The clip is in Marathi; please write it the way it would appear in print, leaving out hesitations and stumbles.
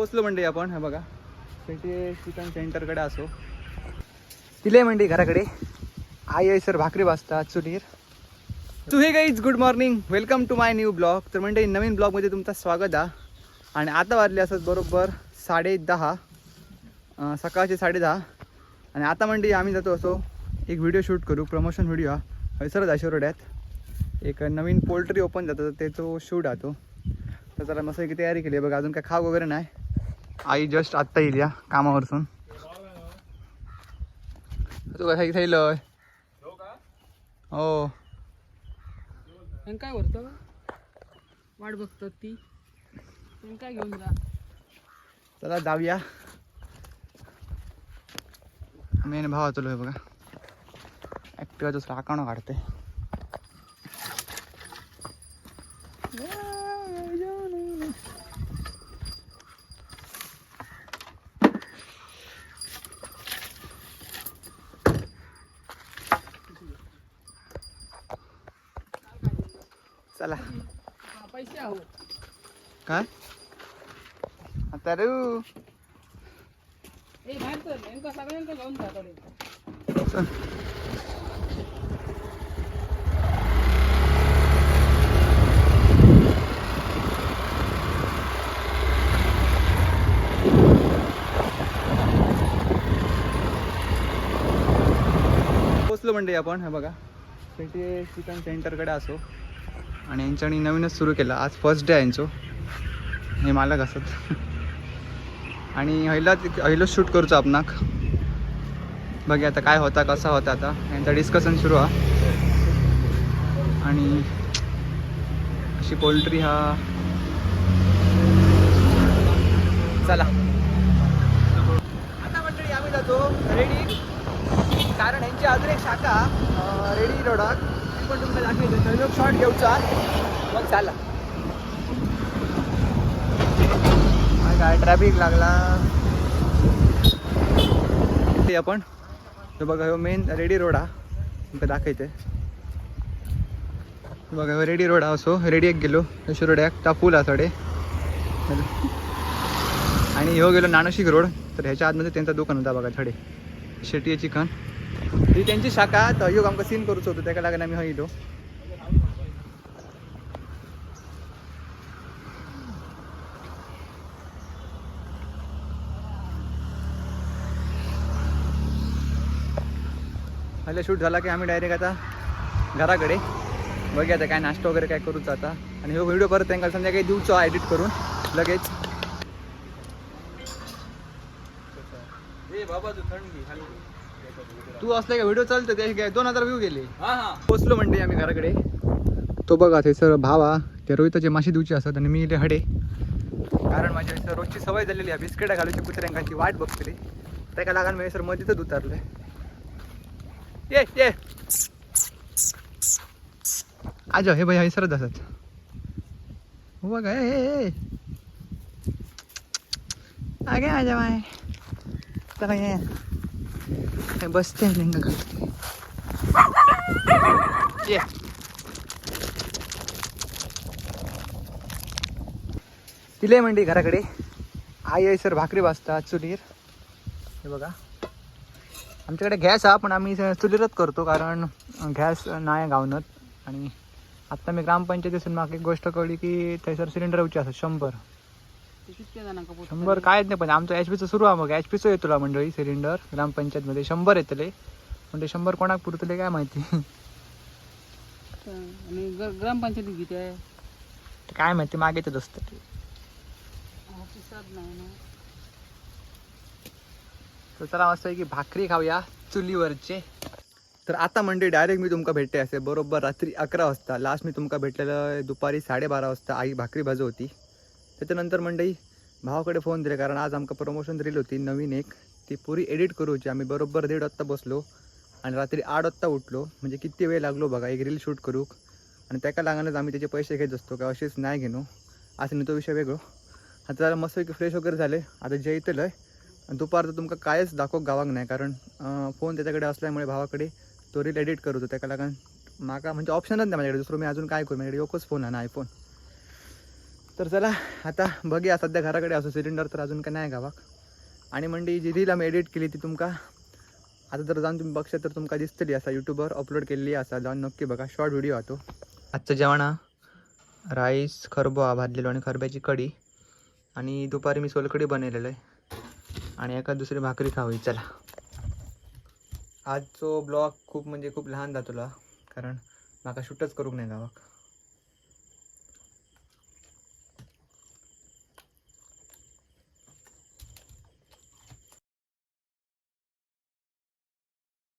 पोचलो मंडई आपण. हा बघा पेटी चिकन सेंटरकडे असो तिले मंडई घराकडे आई आहे सर भाकरी वाजता चुलीर. तू hey guys good morning, welcome to my new blog. तर मंडई नवीन ब्लॉगमध्ये तुमचं स्वागत आहे. आणि आता वाजले असत बरोबर 10:30 सकाळचे 10:30. आणि आता मंडई आम्ही जातो असो एक व्हिडिओ शूट करू, प्रमोशन व्हिडिओ हा हैसर दाशोरड्यात एक नवीन पोल्ट्री ओपन जातं त्याचं शूट आहे तो. तर त्याला मस्त की तयारी केली आहे बघा. अजून काय खाव वगैरे नाही. आई जस्ट आत्ता येईल या कामावरसून. तू काय खायलं हो काय भरतो वाट बघतो ती काय घेऊन जा. चला जाऊया. मेन भावा चालू आहे बघा. ॲक्टिव्हाचं राखाणं काढते. चला पैसे आहो काय आता रू ए बाहेर तर नेमका सगळ्यांका घेऊन जातो रे. पोचलो मंडई आपण. हा बघा पेटी चिकन सेंटरकडे असो. आणि यांच्यानी नवीनच सुरू केलं. आज फर्स्ट डे आहे यांचो. हे मालक असत. आणि पहिलं शूट करूचं आपणाक. बघा आता काय होता कसा होता. आता यांचा डिस्कशन सुरू आहे. आणि अशी पोल्ट्री हा चला आता मंडळी आम्ही जातो रेडी. कारण यांची अजून एक शाखा रेडी रोडात ती पण तुमचा दाखवायचं. शॉर्ट घेऊचा मग चाला. काय ट्रॅफिक लागला ते आपण. तो बघा हो मेन रेडी रोड हा तुमका दाखवते. बघा हो रेडी रोड हा असो. रेडी एक गेलो शिरोड्याक ता फुल आसडे. आणि ह्यो गेलो नानशिक रोड. तर ह्याच्या आतमध्ये त्यांचा दुकान होता बघा थडे शेटी चिकन. ही त्यांची शाखा. तर ह्यो आमकां सीन करूच होतो त्याका लागून आम्ही हं येलो. पहिला शूट झाला की आम्ही डायरेक्ट आता घराकडे. बघूया आता काय नाश्ता वगैरे काय करूच आता. आणि हो व्हिडिओ परत त्यांना संध्याकाळी देऊचो एडिट करून लगेच. तू असले का व्हिडिओ चालतं ते 2000 व्ह्यू गेले. पोचलो म्हणजे आम्ही घराकडे. तो बघा ते सर भावा ते रोहिताचे माशी देऊची असत आणि मी इथे हडे. कारण माझ्या सर रोजची सवय झालेली आहे बिस्किटा घालूची कुत्र्यांकाची वाट बघतली. त्याका लागून मी सर मध्येच उतरले. ये ये आ जाओ. हे भाई हे सरच असत हो बघा. आगे आ जाओ आहे चला ये बसते ये. तिले मंडी घराकडे आई आहे सर भाकरी वाजता चुलीर. हे बघा आमच्याकडे गॅस हा पण आम्ही चुलीरच करतो कारण गॅस नाही गावनत. आणि आत्ता मी ग्रामपंचायतीसून मागे एक गोष्ट कळली की थंयसर सिलेंडर उची असत 100 कायच नाही. पण आमचं HP चं सुरू आहे. मग HP चं येतो मंडळी सिलेंडर ग्रामपंचायतमध्ये 100 येतले. पण ते 100 कोणाक पुरतले काय माहिती. आणि ग्रामपंचायती किती आहे काय माहिती मागेतच असतं ते. नाही ना. तर चला मस्त आहे की भाकरी खाऊया चुलीवरचे. तर आता मंडळी डायरेक्ट मी तुमका भेटते असे बरोबर रात्री 11 वाजता. लास्ट मी तुमका भेटलेलं दुपारी 12:30 वाजता. आई भाकरी भाजत होती. त्याच्यानंतर मंडळी भावाकडे फोन दिले कारण आज आमका प्रमोशन रील होती नवीन एक. ती पुरी एडिट करूची. आम्ही बरोबर 1:30 वाजता बसलो आणि रात्री 8 वाजता उठलो. म्हणजे किती वेळ लागलो बघा एक रील शूट करू. आणि त्याका लागूनच आम्ही त्याचे पैसे घेत असतो का असेच नाही घेणो असं नाही. तो विषय वेगळो. आता जरा मस्त की फ्रेश वगैरे झाले. आता जेवतलं आहे. दुपारचं तुमका कायच दाखव गावाक नाही कारण फोन त्याच्याकडे असल्यामुळे भावाकडे तो रील एडिट करतो. त्याका लागून माका म्हणजे ऑप्शनच नाही माझ्याकडे दुसरं. मी अजून काय करू. माझ्याकडे एकच फोन आहे ना आयफोन. तर चला आता बघूया. सध्या घराकडे असो सिलेंडर तर अजून काय नाही गावाक. आणि म्हणजे जी रील आम्ही एडिट केली ती तुमका आता जर जाऊन तुम्ही बघशात तर तुमका दिसतली असा यूट्यूबवर अपलोड केलेली असा. जाऊन नक्की बघा. शॉर्ट व्हिडिओ हा तो. आजचं जेवण राईस खरबो हा भाजलेलो आणि खरब्याची कढी. आणि दुपारी मी सोलकढी बनवलेलं आहे. आणि एका दुसरी भाकरी खावी. चला आजचो ब्लॉग खूप म्हणजे खूप लहान जातोला कारण माका शूटच करूक नाही गावाक.